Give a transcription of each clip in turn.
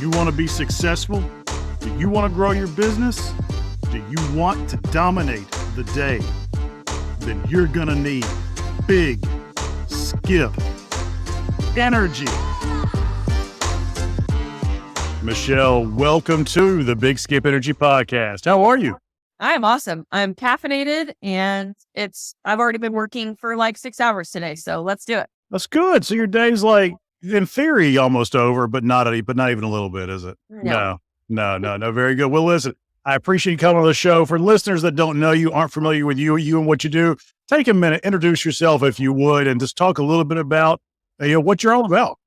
you want to be successful? Do you want to grow your business? Do you want to dominate the day? Then you're going to need Big Skip Energy. Michelle, welcome to the Big Skip Energy podcast. How are you? I'm awesome. I'm caffeinated and I've already been working for like 6 hours today. So let's do it. That's good. So your day's like, in theory, almost over, but not even a little bit, is it? No. No. Very good. Well, listen, I appreciate you coming on the show. For listeners that don't know you, aren't familiar with you and what you do, take a minute, introduce yourself if you would, and just talk a little bit about what you're all about.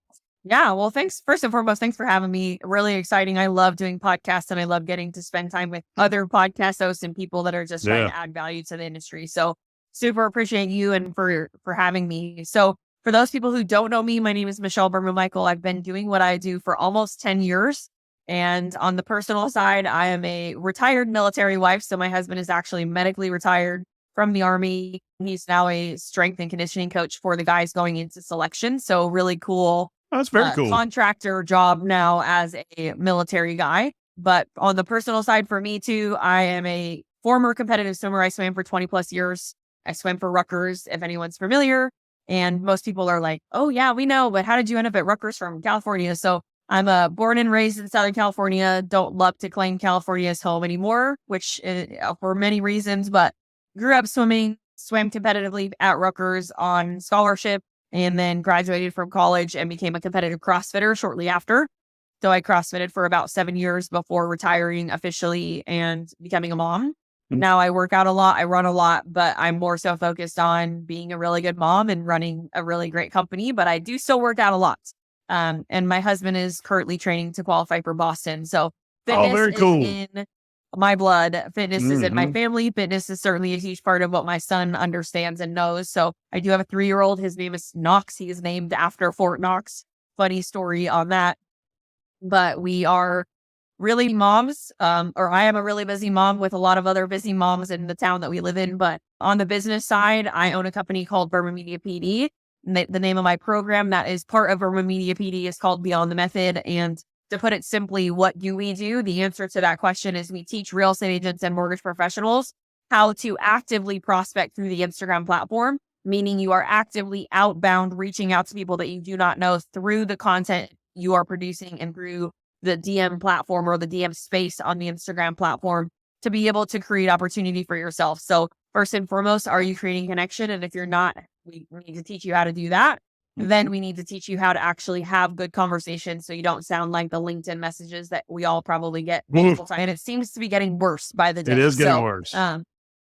Yeah. Well, thanks. First and foremost, thanks for having me. Really exciting. I love doing podcasts and I love getting to spend time with other podcast hosts and people that are just trying to add value to the industry. So super appreciate you and for having me. So for those people who don't know me, my name is Michelle Berman Mikel. I've been doing what I do for almost 10 years. And on the personal side, I am a retired military wife. So my husband is actually medically retired from the Army. He's now a strength and conditioning coach for the guys going into selection. So really cool. That's very cool. Contractor job now as a military guy. But on the personal side for me too, I am a former competitive swimmer. I swam for 20 plus years. I swam for Rutgers, if anyone's familiar. And most people are like, oh yeah, we know, but how did you end up at Rutgers from California? So I'm born and raised in Southern California. Don't love to claim California as home anymore, which for many reasons, but grew up swimming, swam competitively at Rutgers on scholarship, and then graduated from college and became a competitive CrossFitter shortly after. So I CrossFitted for about 7 years before retiring officially and becoming a mom. Now I work out a lot, I run a lot, but I'm more so focused on being a really good mom and running a really great company, but I do still work out a lot. And my husband is currently training to qualify for Boston. So fitness very cool. is in my blood. Fitness is in my family. Fitness is certainly a huge part of what my son understands and knows. So I do have a 3-year-old. His name is Knox. He is named after Fort Knox. Funny story on that. But we are really moms, or I am a really busy mom with a lot of other busy moms in the town that we live in. But on the business side, I own a company called Berman Media PD. The name of my program that is part of Berman Media PD is called Beyond the Method. And to put it simply, what do we do? The answer to that question is we teach real estate agents and mortgage professionals how to actively prospect through the Instagram platform, meaning you are actively outbound, reaching out to people that you do not know through the content you are producing and through the DM platform or the DM space on the Instagram platform to be able to create opportunity for yourself. So first and foremost, are you creating connection? And if you're not, we need to teach you how to do that. Then we need to teach you how to actually have good conversations so you don't sound like the LinkedIn messages that we all probably get multiple times. And it seems to be getting worse by the day. It is getting worse.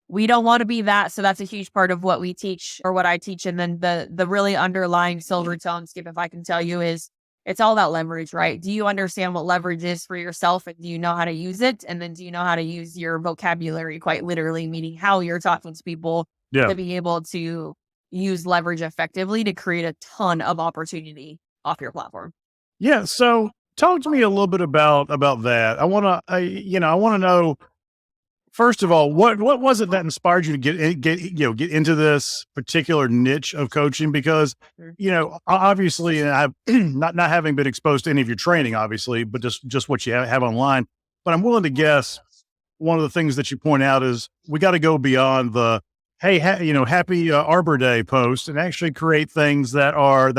We don't want to be that. So that's a huge part of what we teach or what I teach. And then the really underlying silver tone, Skip, if I can tell you, is it's all about leverage, right? Do you understand what leverage is for yourself and do you know how to use it? And then do you know how to use your vocabulary, quite literally, meaning how you're talking to people to be able to use leverage effectively to create a ton of opportunity off your platform. Yeah. So talk to me a little bit about that. I want to know, first of all, what was it that inspired you to get into this particular niche of coaching? Because, obviously, and I've not having been exposed to any of your training, obviously, but just what you have online, but I'm willing to guess one of the things that you point out is we got to go beyond the, hey, happy Arbor Day post and actually create things that are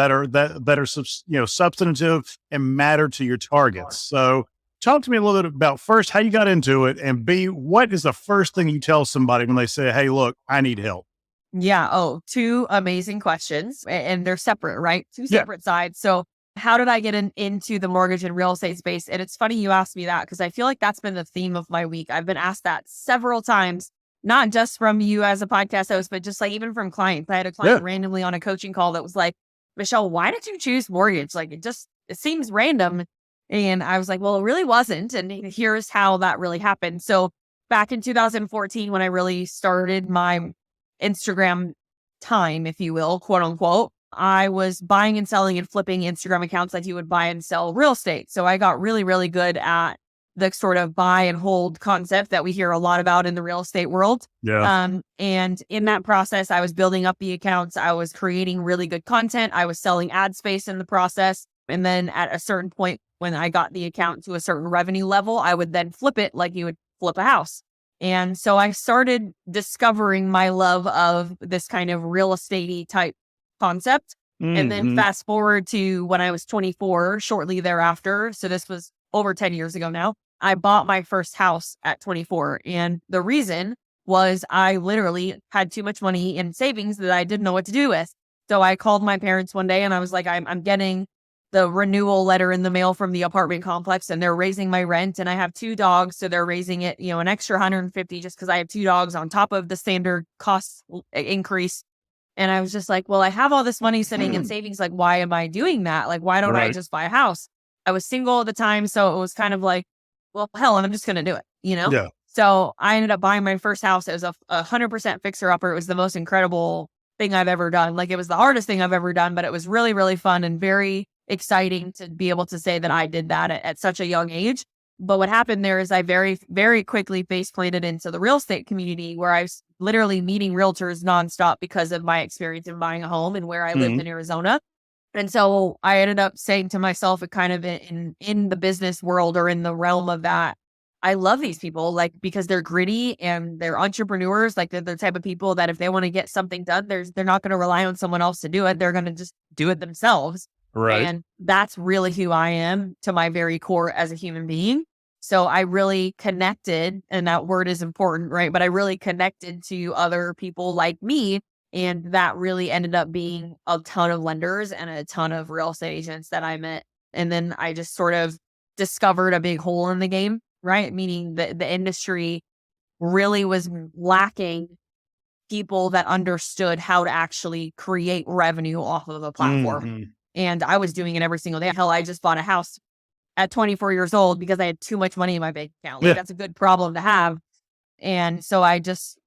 substantive and matter to your targets. So talk to me a little bit about first how you got into it, and B, what is the first thing you tell somebody when they say, hey, look, I need help? Yeah. Oh, two amazing questions, and they're separate, right? Two separate sides. So how did I get into the mortgage and real estate space? And it's funny you asked me that because I feel like that's been the theme of my week. I've been asked that several times. Not just from you as a podcast host, but just like even from clients. I had a client randomly on a coaching call that was like, Michelle, why did you choose mortgage? Like it seems random. And I was like, well, it really wasn't. And here's how that really happened. So back in 2014, when I really started my Instagram time, if you will, quote unquote, I was buying and selling and flipping Instagram accounts like you would buy and sell real estate. So I got really, really good at the sort of buy and hold concept that we hear a lot about in the real estate world. And in that process, I was building up the accounts. I was creating really good content. I was selling ad space in the process. And then at a certain point, when I got the account to a certain revenue level, I would then flip it like you would flip a house. And so I started discovering my love of this kind of real estate-y type concept. And then fast forward to when I was 24, shortly thereafter. So this was over 10 years ago now. I bought my first house at 24. And the reason was I literally had too much money in savings that I didn't know what to do with. So I called my parents one day and I was like, I'm getting the renewal letter in the mail from the apartment complex and they're raising my rent and I have 2 dogs. So they're raising it, an extra 150 just because I have 2 dogs on top of the standard cost increase. And I was just like, well, I have all this money sitting in savings. Like, why am I doing that? Like, why don't I just buy a house? I was single at the time. So it was kind of like, well, hell, I'm just going to do it, Yeah. So I ended up buying my first house. It was a 100% fixer upper. It was the most incredible thing I've ever done. Like, it was the hardest thing I've ever done, but it was really, really fun and very exciting to be able to say that I did that at such a young age. But what happened there is I very, very quickly face planted into the real estate community where I was literally meeting realtors nonstop because of my experience in buying a home and where I lived in Arizona. And so I ended up saying to myself, it kind of in the business world or in the realm of that, I love these people, like, because they're gritty and they're entrepreneurs. Like, they're the type of people that if they want to get something done, they're not going to rely on someone else to do it. They're going to just do it themselves. Right. And that's really who I am to my very core as a human being. So I really connected, and that word is important, right? But I really connected to other people like me. And that really ended up being a ton of lenders and a ton of real estate agents that I met. And then I just sort of discovered a big hole in the game, right? Meaning the industry really was lacking people that understood how to actually create revenue off of a platform. And I was doing it every single day. Hell, I just bought a house at 24 years old because I had too much money in my bank account. Like, that's a good problem to have. And so I just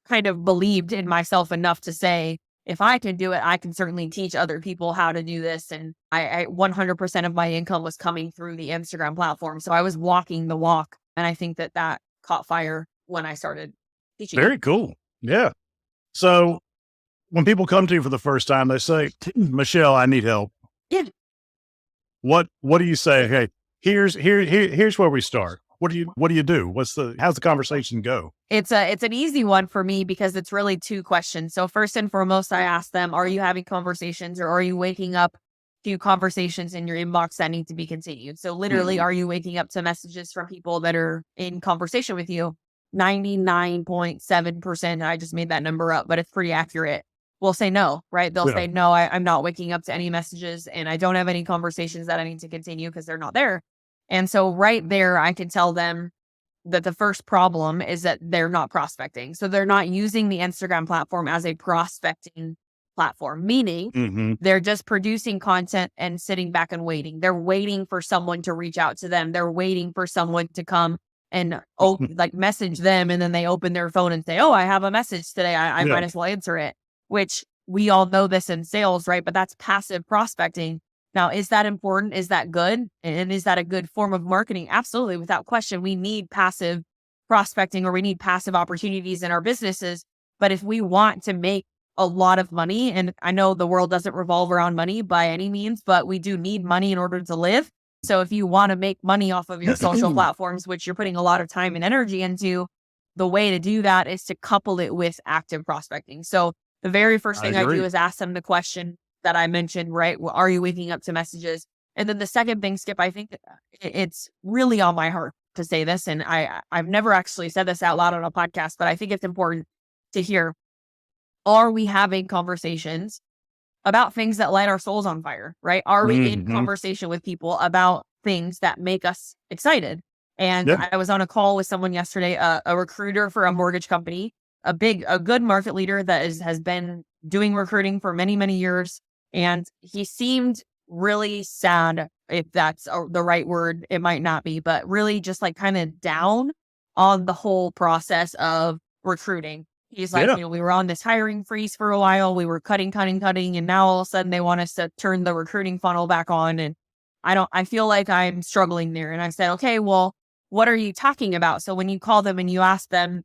kind of believed in myself enough to say, if I can do it, I can certainly teach other people how to do this. And I 100% of my income was coming through the Instagram platform. So I was walking the walk. And I think that caught fire when I started teaching. Very cool. Yeah. So when people come to you for the first time, they say, Michelle, I need help. Yeah. What do you say? Hey, here's where we start. What do you do? How's the conversation go? It's an easy one for me because it's really 2 questions. So first and foremost, I ask them, are you having conversations or are you waking up to conversations in your inbox that need to be continued? So literally, are you waking up to messages from people that are in conversation with you? 99.7%, I just made that number up, but it's pretty accurate, will say no, right? They'll say, no, I'm not waking up to any messages and I don't have any conversations that I need to continue because they're not there. And so right there, I can tell them that the first problem is that they're not prospecting. So they're not using the Instagram platform as a prospecting platform, meaning they're just producing content and sitting back and waiting. They're waiting for someone to reach out to them. They're waiting for someone to come and message them. And then they open their phone and say, oh, I have a message today. I might as well answer it, which we all know this in sales, right? But that's passive prospecting. Now, is that important? Is that good? And is that a good form of marketing? Absolutely. Without question, we need passive prospecting or we need passive opportunities in our businesses. But if we want to make a lot of money, and I know the world doesn't revolve around money by any means, but we do need money in order to live. So if you want to make money off of your social platforms, which you're putting a lot of time and energy into, the way to do that is to couple it with active prospecting. So the very first thing I do is ask them the question that I mentioned, right? Well, are you waking up to messages? And then the second thing, Skip, I think it's really on my heart to say this. And I've never actually said this out loud on a podcast, but I think it's important to hear. Are we having conversations about things that light our souls on fire, right? Are we in conversation with people about things that make us excited? And I was on a call with someone yesterday, a recruiter for a mortgage company, a good market leader that has been doing recruiting for many, many years. And he seemed really sad, if that's the right word. It might not be, but really just like kind of down on the whole process of recruiting. He's like, we were on this hiring freeze for a while. We were cutting. And now all of a sudden they want us to turn the recruiting funnel back on. And I feel like I'm struggling there. And I said, okay, well, what are you talking about? So when you call them and you ask them,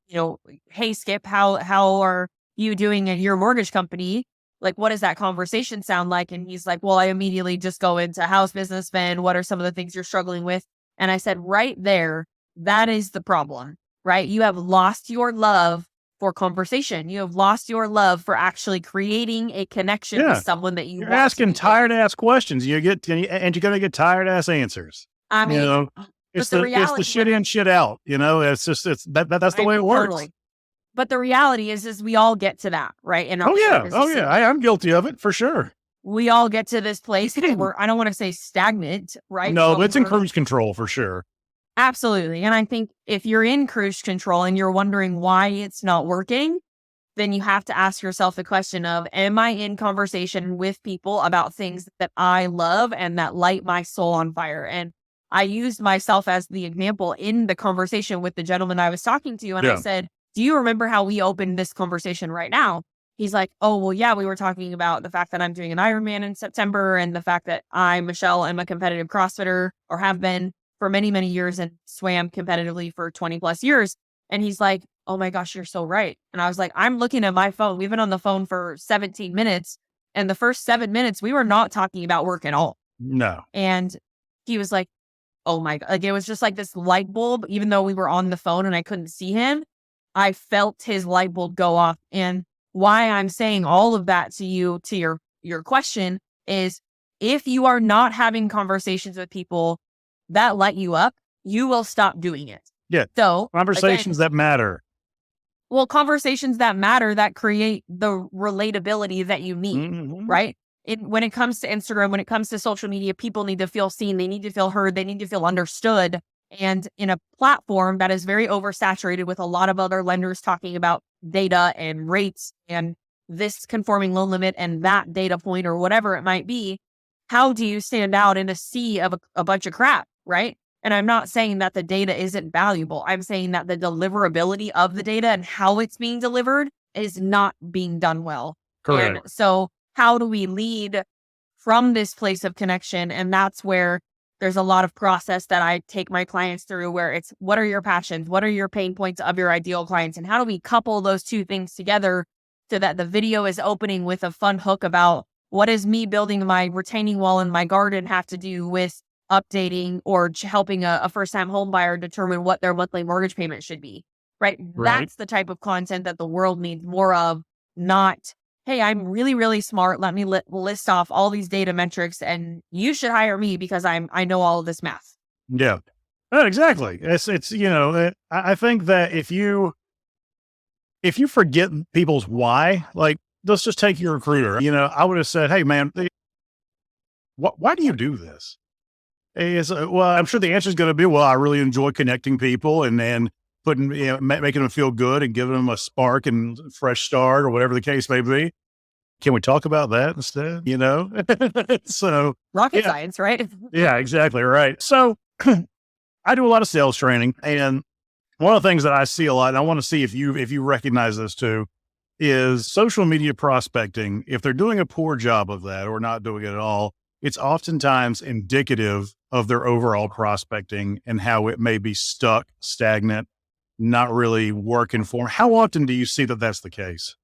hey, Skip, how are you doing at your mortgage company? like, what does that conversation sound like? And he's like, well, I immediately just go into how's business been? What are some of the things you're struggling with? And I said, right there, that is the problem, right? You have lost your love for conversation. You have lost your love for actually creating a connection with someone that you're want asking tired ass questions. You get and you're going to get tired ass answers. I mean, you know, but the reality, it's the shit in, shit out. You know, it's just that's the way it works. Totally. But the reality is we all get to that, right? In our I'm guilty of it for sure. We all get to this place where I don't want to say stagnant, right? No, but it's in cruise control for sure. Absolutely. And I think if you're in cruise control and you're wondering why it's not working, then you have to ask yourself the question of, am I in conversation with people about things that I love and that light my soul on fire? And I used myself as the example in the conversation with the gentleman I was talking to. And I said, do you remember how we opened this conversation right now? He's like, oh, well, yeah, we were talking about the fact that I'm doing an Ironman in September and the fact that I, Michelle, am a competitive CrossFitter or have been for many, many years and swam competitively for 20 plus years. And he's like, oh my gosh, you're so right. And I was like, I'm looking at my phone. We've been on the phone for 17 minutes. And the first 7 minutes, we were not talking about work at all. No. And he was like, oh my God. Like, it was just like this light bulb, even though we were on the phone and I couldn't see him. I felt his light bulb go off. And why I'm saying all of that to you, to your question, is if you are not having conversations with people that light you up, you will stop doing it. Yeah. So conversations that matter. Well, conversations that matter, that create the relatability that you need, right? When it comes to Instagram, when it comes to social media, people need to feel seen. They need to feel heard. They need to feel understood. And in a platform that is very oversaturated with a lot of other lenders talking about data and rates and this conforming loan limit and that data point or whatever it might be, how do you stand out in a sea of a bunch of crap, right? And I'm not saying that the data isn't valuable. I'm saying that the deliverability of the data and how it's being delivered is not being done well. Correct. And so how do we lead from this place of connection? And that's where there's a lot of process that I take my clients through, where it's, what are your passions? What are your pain points of your ideal clients? And how do we couple those two things together so that the video is opening with a fun hook about what is me building my retaining wall in my garden have to do with updating or helping a first-time home buyer determine what their monthly mortgage payment should be, right? That's the type of content that the world needs more of, not, hey, I'm really, really smart. Let me list off all these data metrics and you should hire me because I know all of this math. Yeah, exactly. It's you know, I think that if you forget people's why, like, let's just take your recruiter. You know, I would have said, hey, man, why do you do this? Well, I'm sure the answer is going to be, well, I really enjoy connecting people and putting, making them feel good and giving them a spark and fresh start or whatever the case may be. Can we talk about that instead? You know, so rocket science, right? Yeah, exactly. Right. So I do a lot of sales training, and one of the things that I see a lot, and I want to see if you recognize this too, is social media prospecting. If they're doing a poor job of that or not doing it at all, it's oftentimes indicative of their overall prospecting and how it may be stuck, stagnant, not really working for them. How often do you see that that's the case?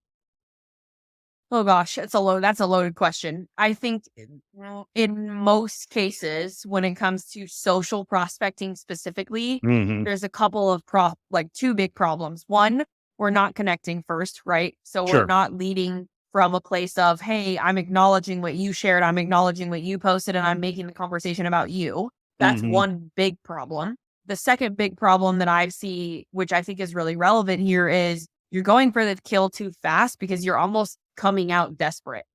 Oh gosh, that's a loaded question. I think in most cases, when it comes to social prospecting specifically, there's a couple of two big problems. One, we're not connecting first, right? So we're not leading from a place of, hey, I'm acknowledging what you shared, I'm acknowledging what you posted, and I'm making the conversation about you. That's one big problem. The second big problem that I see, which I think is really relevant here, is you're going for the kill too fast because you're almost coming out desperate.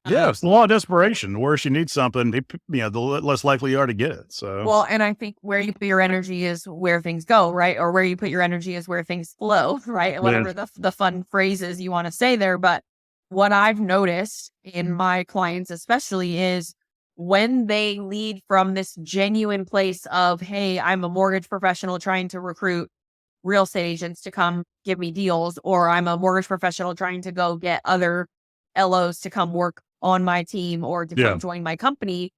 Yeah, it's the law of desperation. The worse you need something, the less likely you are to get it. So, well, and I think where you put your energy is where things go, right? Or where you put your energy is where things flow, right? And whatever the fun phrases you want to say there. But what I've noticed in my clients, especially, is when they lead from this genuine place of, hey, I'm a mortgage professional trying to recruit real estate agents to come give me deals, or I'm a mortgage professional trying to go get other LOs to come work on my team or to come join my company.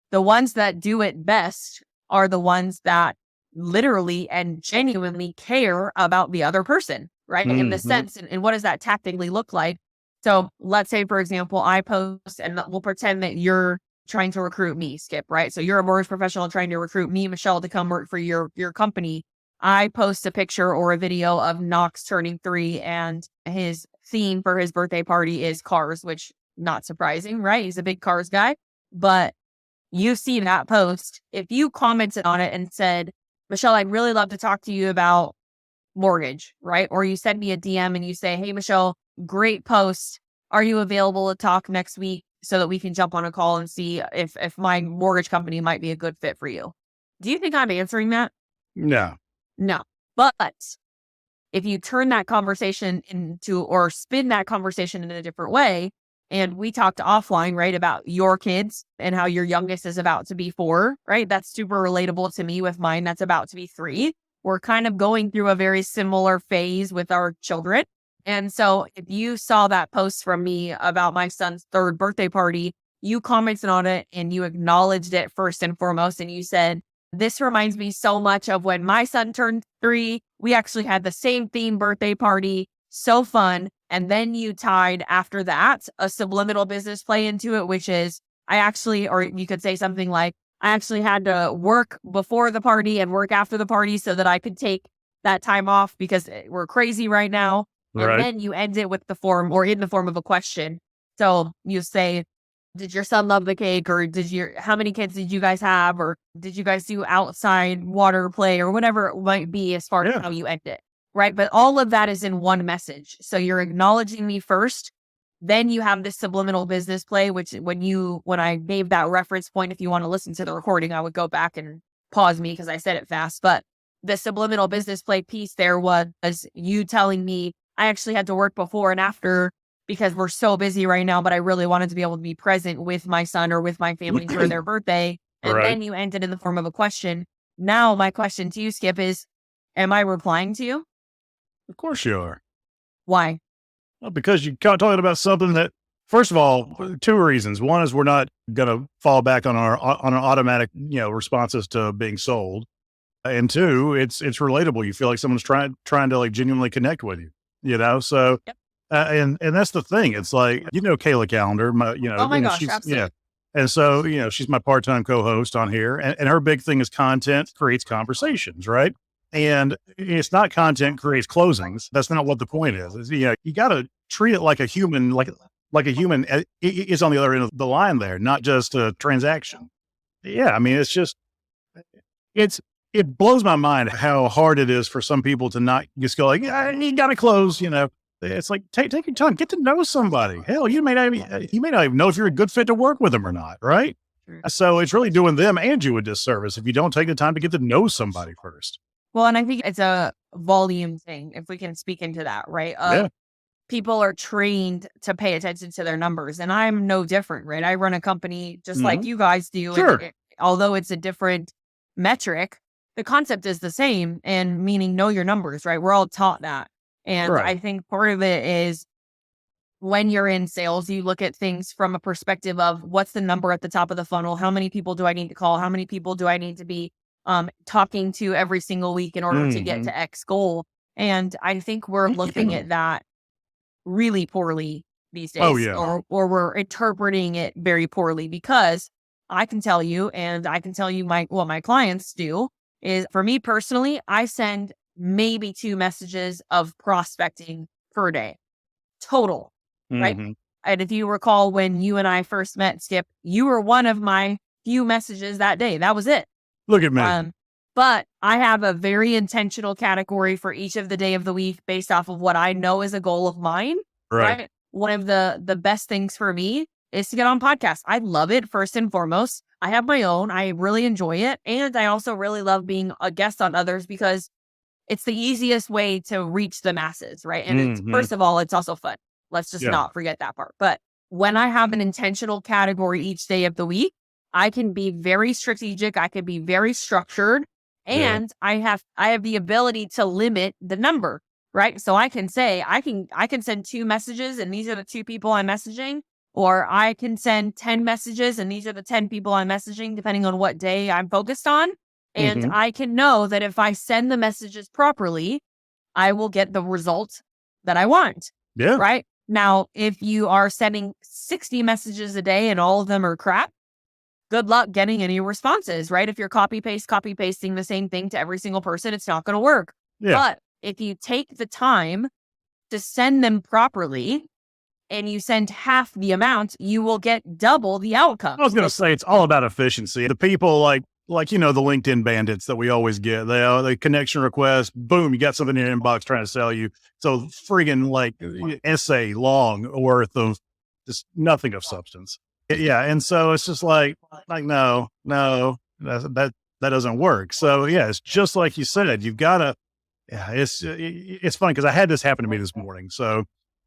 The ones that do it best are the ones that literally and genuinely care about the other person, right? In the sense, and what does that tactically look like? So let's say, for example, I post and we'll pretend that you're trying to recruit me, Skip, right? So you're a mortgage professional trying to recruit me, Michelle, to come work for your company. I post a picture or a video of Knox turning 3 and his theme for his birthday party is cars, which not surprising, right? He's a big cars guy. But you see that post. If you commented on it and said, Michelle, I'd really love to talk to you about mortgage, right? Or you send me a DM and you say, hey, Michelle, great post. Are you available to talk next week so that we can jump on a call and see if my mortgage company might be a good fit for you? Do you think I'm answering that? No. No. But if you turn that conversation into or spin that conversation in a different way, and we talked offline, right, about your kids and how your youngest is about to be 4, right? That's super relatable to me with mine that's about to be 3. We're kind of going through a very similar phase with our children. And so if you saw that post from me about my son's 3rd birthday party, you commented on it and you acknowledged it first and foremost. And you said, this reminds me so much of when my son turned 3. We actually had the same theme birthday party. So fun. And then you tied after that a subliminal business play into it, which is or you could say something like, I actually had to work before the party and work after the party so that I could take that time off because we're crazy right now. Right. And then you end it with the form or in the form of a question. So you say, did your son love the cake? Or how many kids did you guys have? Or did you guys do outside water play or whatever it might be as far as how you end it? Right. But all of that is in one message. So you're acknowledging me first. Then you have this subliminal business play, which when I gave that reference point, if you want to listen to the recording, I would go back and pause me because I said it fast. But the subliminal business play piece there was you telling me I actually had to work before and after because we're so busy right now, but I really wanted to be able to be present with my son or with my family for their birthday. And then you ended in the form of a question. Now my question to you, Skip, is, am I replying to you? Of course you are. Why? Well, because you're talking about something that, first of all, 2 reasons. One is we're not going to fall back on our automatic, responses to being sold. And 2, it's relatable. You feel like someone's trying to like genuinely connect with you, So, Yep. and that's the thing. It's like, Kayla Calendar, Oh my gosh, she's, absolutely. And so, she's my part-time co-host on here, and her big thing is content creates conversations, right? And it's not content creates closings. That's not what the point is. You got to treat it like a human, like a human is on the other end of the line there, not just a transaction. Yeah, I mean, it blows my mind how hard it is for some people to not just go like, yeah, you got to close. It's like take your time, get to know somebody. Hell, you may not even know if you're a good fit to work with them or not, right? So it's really doing them and you a disservice if you don't take the time to get to know somebody first. Well, and I think it's a volume thing, if we can speak into that, right? People are trained to pay attention to their numbers, and I'm no different, right? I run a company just like you guys do. Sure. And although it's a different metric, the concept is the same, and meaning know your numbers, right? We're all taught that. And I think part of it is when you're in sales, you look at things from a perspective of what's the number at the top of the funnel? How many people do I need to call? How many people do I need to be talking to every single week in order to get to X goal? And I think we're looking at that really poorly these days. Oh, yeah. Or we're interpreting it very poorly, because I can tell you, and I can tell you what my clients do is, for me personally, I send maybe 2 messages of prospecting per day total, right? And if you recall, when you and I first met, Skip, you were one of my few messages that day. That was it. Look at me. But I have a very intentional category for each of the day of the week based off of what I know is a goal of mine. Right. One of the best things for me is to get on podcasts. I love it first and foremost. I have my own. I really enjoy it. And I also really love being a guest on others because it's the easiest way to reach the masses. Right. And it's, first of all, it's also fun. Let's just not forget that part. But when I have an intentional category each day of the week, I can be very strategic. I can be very structured, and I have the ability to limit the number, right? So I can say, I can send 2 messages and these are the 2 people I'm messaging, or I can send 10 messages and these are the 10 people I'm messaging, depending on what day I'm focused on. And I can know that if I send the messages properly, I will get the result that I want. Yeah. Right. Now, if you are sending 60 messages a day and all of them are crap, good luck getting any responses, right? If you're copy pasting the same thing to every single person, it's not going to work. Yeah. But if you take the time to send them properly and you send half the amount, you will get double the outcome. I was going to say it's all about efficiency. The people like the LinkedIn bandits that we always get, the connection request, boom, you got something in your inbox trying to sell you. So friggin' like essay long worth of just nothing of substance. Yeah. And so it's just like no, that doesn't work. So yeah, it's just like you said, you've got to, yeah, it's funny because I had this happen to me this morning. So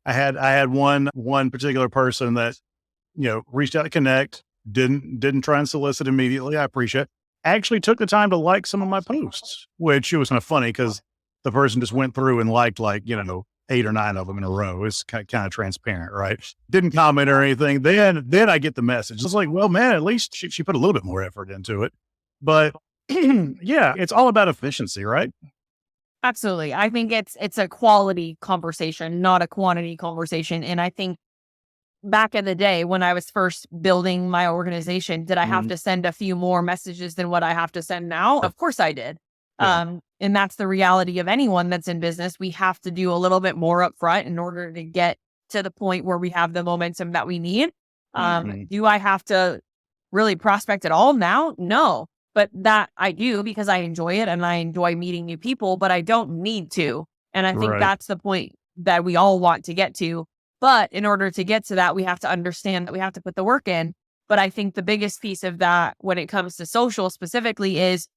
I had one particular person that, reached out to connect, didn't try and solicit immediately. I appreciate it. Actually took the time to like some of my posts, which it was kind of funny because the person just went through and liked 8 or 9 of them in a row. It's kind of transparent, right? Didn't comment or anything. Then I get the message. It's like, well, man, at least she put a little bit more effort into it. But yeah, it's all about efficiency, right? Absolutely. I think it's a quality conversation, not a quantity conversation. And I think back in the day when I was first building my organization, did I have to send a few more messages than what I have to send now? Of course I did. Yeah. And that's the reality of anyone that's in business. We have to do a little bit more upfront in order to get to the point where we have the momentum that we need. Do I have to really prospect at all now? No. But that I do because I enjoy it and I enjoy meeting new people, but I don't need to. And I think that's the point that we all want to get to. But in order to get to that, we have to understand that we have to put the work in. But I think the biggest piece of that when it comes to social specifically is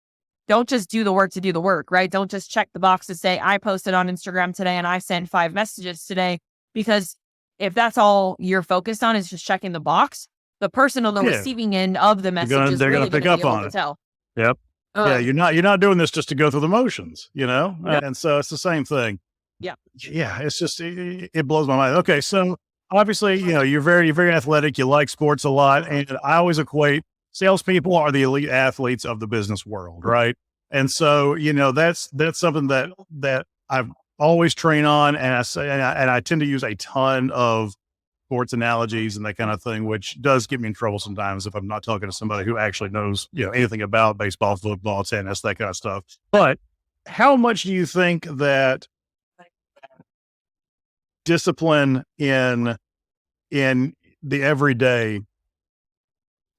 don't just do the work to do the work, right? Don't just check the box to say, I posted on Instagram today and I sent 5 messages today. Because if that's all you're focused on is just checking the box, the person on the receiving end of the message is they're really going to pick up on it. Tell. Yep. Yeah, you're not doing this just to go through the motions, and so it's the same thing. Yeah. Yeah. It's just, it blows my mind. Okay. So obviously, you're very athletic. You like sports a lot. And I always equate salespeople are the elite athletes of the business world. Right. And so, that's something that I've always trained on. And I tend to use a ton of sports analogies and that kind of thing, which does get me in trouble sometimes if I'm not talking to somebody who actually knows, anything about baseball, football, tennis, that kind of stuff. But how much do you think that discipline in the everyday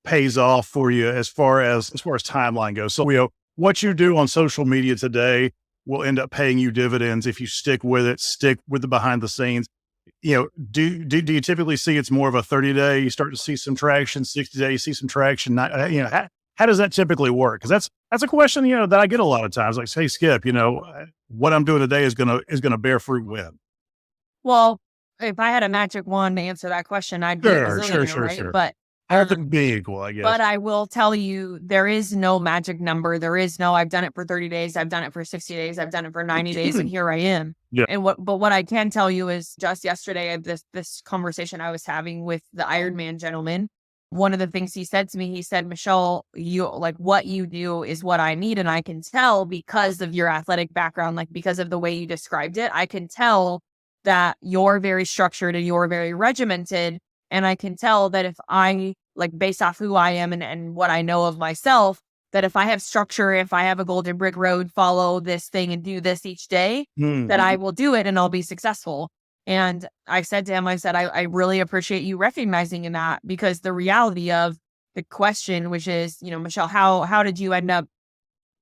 pays off for you as far as timeline goes? So, what you do on social media today will end up paying you dividends if you stick with the behind the scenes. Do you typically see it's more of a 30-day, you start to see some traction, 60-day, you see some traction? How does that typically work? Because that's a question, that I get a lot of times. Like, hey, Skip, what I'm doing today is gonna bear fruit when? Well, if I had a magic wand to answer that question, I'd be a bazillionaire, right? Sure. But Everything being equal, I guess. But I will tell you, there is no magic number. There is no, I've done it for 30 days. I've done it for 60 days. I've done it for 90 days. And here I am. Yeah. But what I can tell you is just yesterday, this conversation I was having with the Ironman gentleman, one of the things he said to me, he said, Michelle, what you do is what I need. And I can tell because of your athletic background, because of the way you described it, I can tell that you're very structured and you're very regimented. And I can tell that if I, based off who I am and what I know of myself, that if I have structure, if I have a golden brick road, follow this thing and do this each day, that I will do it and I'll be successful. And I said to him, I really appreciate you recognizing in that, because the reality of the question, which is, Michelle, how did you end up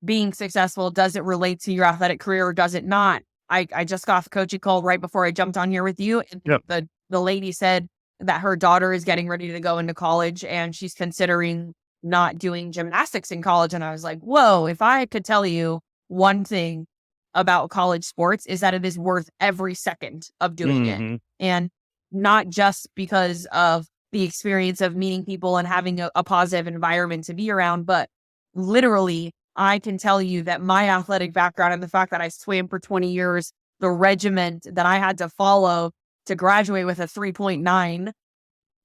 being successful? Does it relate to your athletic career or does it not? I just got off a coaching call right before I jumped on here with you. And the lady said that her daughter is getting ready to go into college and she's considering not doing gymnastics in college. And I was like, whoa, if I could tell you one thing about college sports is that it is worth every second of doing it. And not just because of the experience of meeting people and having a positive environment to be around, but literally I can tell you that my athletic background and the fact that I swam for 20 years, the regiment that I had to follow to graduate with a 3.9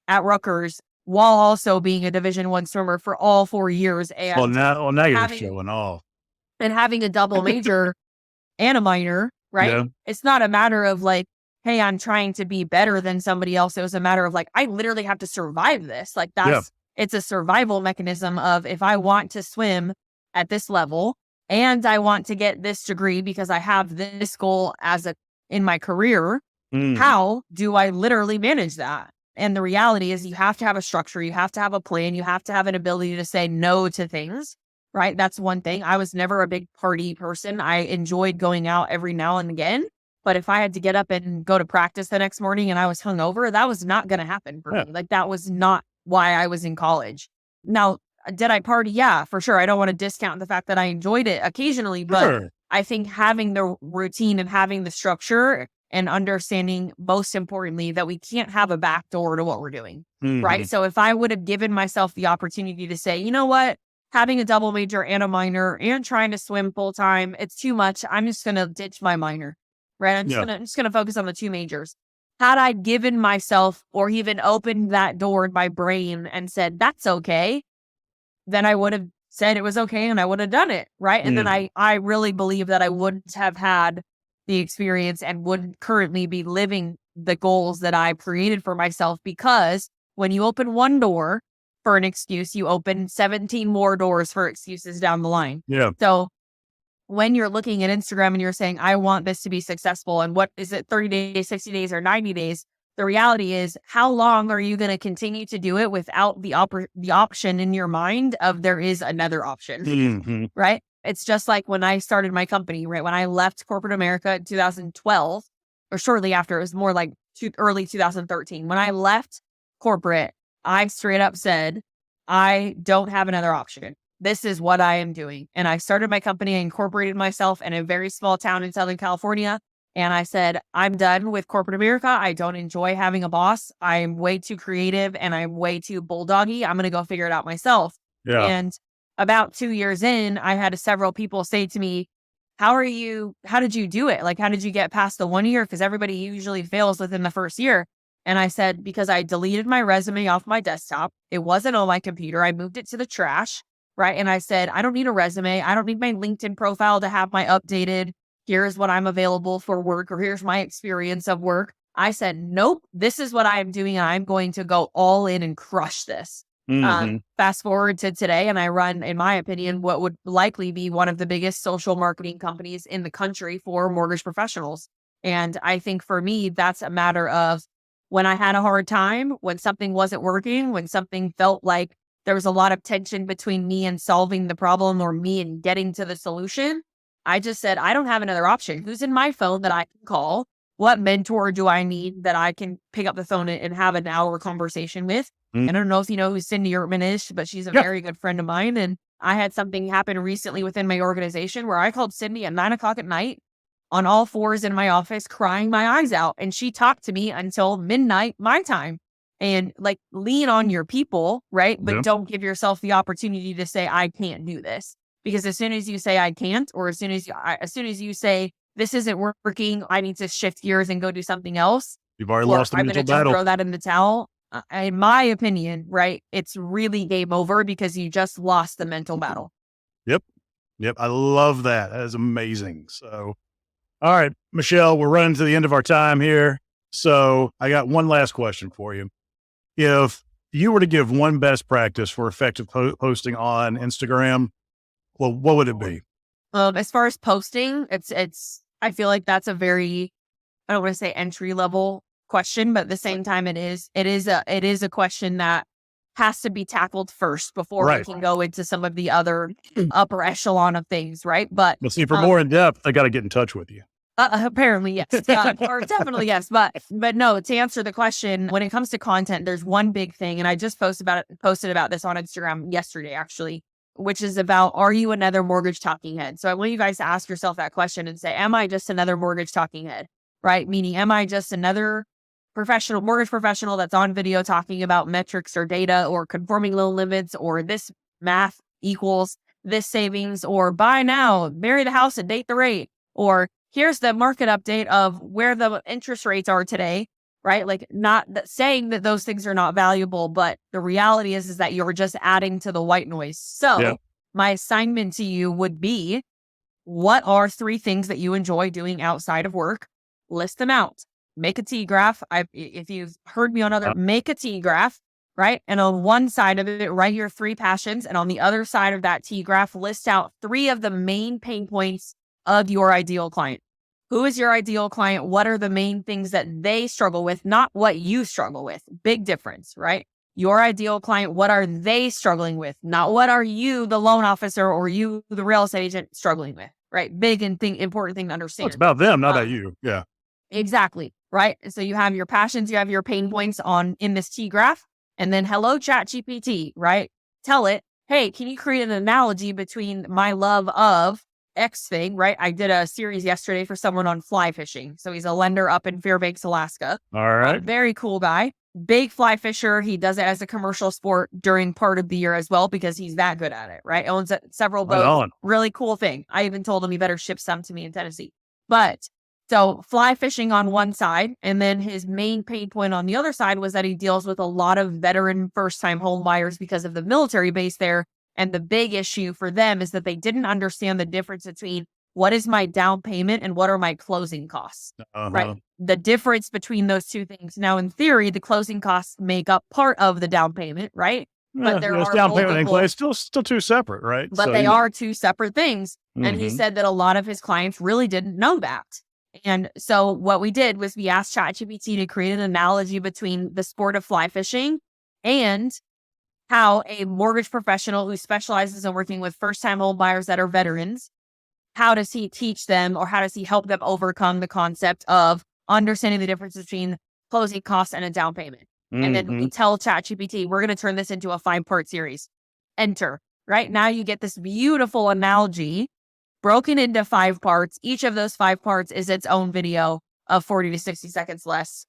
at Rutgers, while also being a Division I swimmer for all 4 years. And now you're showing off. And having a double major and a minor, right? Yeah. It's not a matter of hey, I'm trying to be better than somebody else. It was a matter of like, I literally have to survive this. Like it's a survival mechanism of if I want to swim at this level and I want to get this degree because I have this goal in my career, how do I literally manage that? And the reality is you have to have a structure, you have to have a plan, you have to have an ability to say no to things, right? That's one thing. I was never a big party person. I enjoyed going out every now and again. But if I had to get up and go to practice the next morning and I was hungover, that was not going to happen for me. Like that was not why I was in college. Now, did I party? Yeah, for sure. I don't want to discount the fact that I enjoyed it occasionally, but I think having the routine and having the structure and understanding, most importantly, that we can't have a back door to what we're doing, right? So if I would have given myself the opportunity to say, you know what, having a double major and a minor and trying to swim full time, it's too much. I'm just going to ditch my minor, right? I'm just gonna focus on the two majors. Had I given myself or even opened that door in my brain and said, that's okay, then I would have said it was okay and I would have done it, right? And then I really believe that I wouldn't have had the experience and wouldn't currently be living the goals that I created for myself, because when you open one door for an excuse, you open 17 more doors for excuses down the line. Yeah. So when you're looking at Instagram and you're saying, I want this to be successful, and what is it, 30 days, 60 days, or 90 days? The reality is, how long are you going to continue to do it without the option in your mind of there is another option, right? It's just like when I started my company, right? When I left corporate America in 2012, or shortly after, it was more like early 2013. When I left corporate, I straight up said, I don't have another option. This is what I am doing. And I started my company. I incorporated myself in a very small town in Southern California. And I said, I'm done with corporate America. I don't enjoy having a boss. I'm way too creative and I'm way too bulldoggy. I'm going to go figure it out myself. Yeah. And about 2 years in, I had several people say to me, how did you do it? Like, how did you get past the 1 year? Because everybody usually fails within the first year. And I said, because I deleted my resume off my desktop. It wasn't on my computer. I moved it to the trash. Right. And I said, I don't need a resume. I don't need my LinkedIn profile to have my updated, here's what I'm available for work, or here's my experience of work. I said, nope, this is what I'm doing. And I'm going to go all in and crush this. Fast forward to today, and I run, in my opinion, what would likely be one of the biggest social marketing companies in the country for mortgage professionals. And I think for me, that's a matter of when I had a hard time, when something wasn't working, when something felt like there was a lot of tension between me and solving the problem or me and getting to the solution, I just said, I don't have another option. Who's in my phone that I can call? What mentor do I need that I can pick up the phone and have an hour conversation with? I don't know if you know who Cindy Ertman is, but she's a very good friend of mine. And I had something happen recently within my organization where I called Cindy at 9:00 at night on all fours in my office, crying my eyes out. And she talked to me until midnight, my time. And like, lean on your people, right? But don't give yourself the opportunity to say, I can't do this. Because as soon as you say I can't, or as soon as you say this isn't working, I need to shift gears and go do something else, you've already lost the mental battle. Throw that in the towel. In my opinion, right? It's really game over because you just lost the mental battle. Yep. I love that. That is amazing. So, all right, Michelle, we're running to the end of our time here. So I got one last question for you. If you were to give one best practice for effective posting on Instagram, well, what would it be? As far as posting, I feel like that's a very, I don't want to say entry level question, but at the same time, it is a question that has to be tackled first before we can go into some of the other upper echelon of things, right? But see, for more in depth, I got to get in touch with you. Apparently, yes, or definitely yes, but no. To answer the question, when it comes to content, there's one big thing, and I just posted about this on Instagram yesterday, actually, which is about, are you another mortgage talking head? So I want you guys to ask yourself that question and say, am I just another mortgage talking head? Right? Meaning, am I just another mortgage professional that's on video talking about metrics or data or conforming loan limits or this math equals this savings or buy now, marry the house and date the rate, or here's the market update of where the interest rates are today, right? Like, not saying that those things are not valuable, but the reality is that you're just adding to the white noise. So my assignment to you would be, what are 3 things that you enjoy doing outside of work? List them out. make a T graph. If you've heard me on make a T graph, right? And on one side of it, write your 3 passions. And on the other side of that T graph, list out 3 of the main pain points of your ideal client. Who is your ideal client? What are the main things that they struggle with? Not what you struggle with. Big difference, right? Your ideal client, what are they struggling with? Not what are you, the loan officer, or you, the real estate agent, struggling with, right? Big and important thing to Well, understand. it's about them, not about you. Yeah. Exactly. Right. So you have your passions, you have your pain points in this T graph, and then hello, Chat GPT, right? Tell it, hey, can you create an analogy between my love of X thing, right? I did a series yesterday for someone on fly fishing. So he's a lender up in Fairbanks, Alaska. All right. Very cool guy. Big fly fisher. He does it as a commercial sport during part of the year as well because he's that good at it, right? Owns several Right boats. on. Really cool thing. I even told him he better ship some to me in Tennessee. But so fly fishing on one side, and then his main pain point on the other side was that he deals with a lot of veteran first-time home buyers because of the military base there. And the big issue for them is that they didn't understand the difference between what is my down payment and what are my closing costs, right? The difference between those two things. Now, in theory, the closing costs make up part of the down payment, right? But there are down payment in place, still 2 separate, right? But So they are 2 separate things. And he said that a lot of his clients really didn't know that. And so what we did was we asked ChatGPT to create an analogy between the sport of fly fishing and how a mortgage professional who specializes in working with first-time home buyers that are veterans, how does he teach them or how does he help them overcome the concept of understanding the difference between closing costs and a down payment? And then we tell ChatGPT, we're going to turn this into a 5-part series. Enter. Right now you get this beautiful analogy broken into 5 parts. Each of those 5 parts is its own video of 40 to 60 seconds less.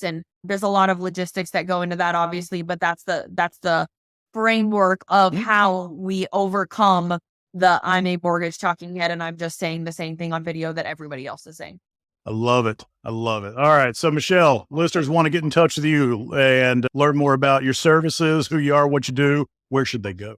And there's a lot of logistics that go into that, obviously, but that's the framework of how we overcome the I'm a mortgage talking head and I'm just saying the same thing on video that everybody else is saying. I love it. All right. So Michelle, listeners want to get in touch with you and learn more about your services, who you are, what you do. Where should they go?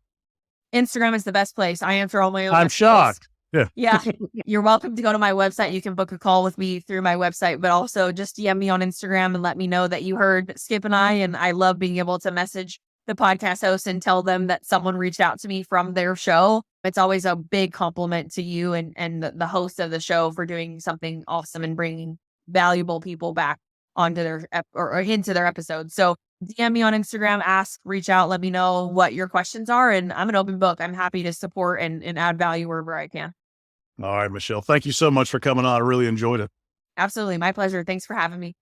Instagram is the best place. I answer all my own. I'm shocked. Yeah. You're welcome to go to my website. You can book a call with me through my website, but also just DM me on Instagram and let me know that you heard Skip and I love being able to message the podcast host and tell them that someone reached out to me from their show. It's always a big compliment to you and the host of the show for doing something awesome and bringing valuable people back onto their or into their episodes. So DM me on Instagram, reach out, let me know what your questions are. And I'm an open book. I'm happy to support and add value wherever I can. All right, Michelle, thank you so much for coming on. I really enjoyed it. Absolutely. My pleasure. Thanks for having me.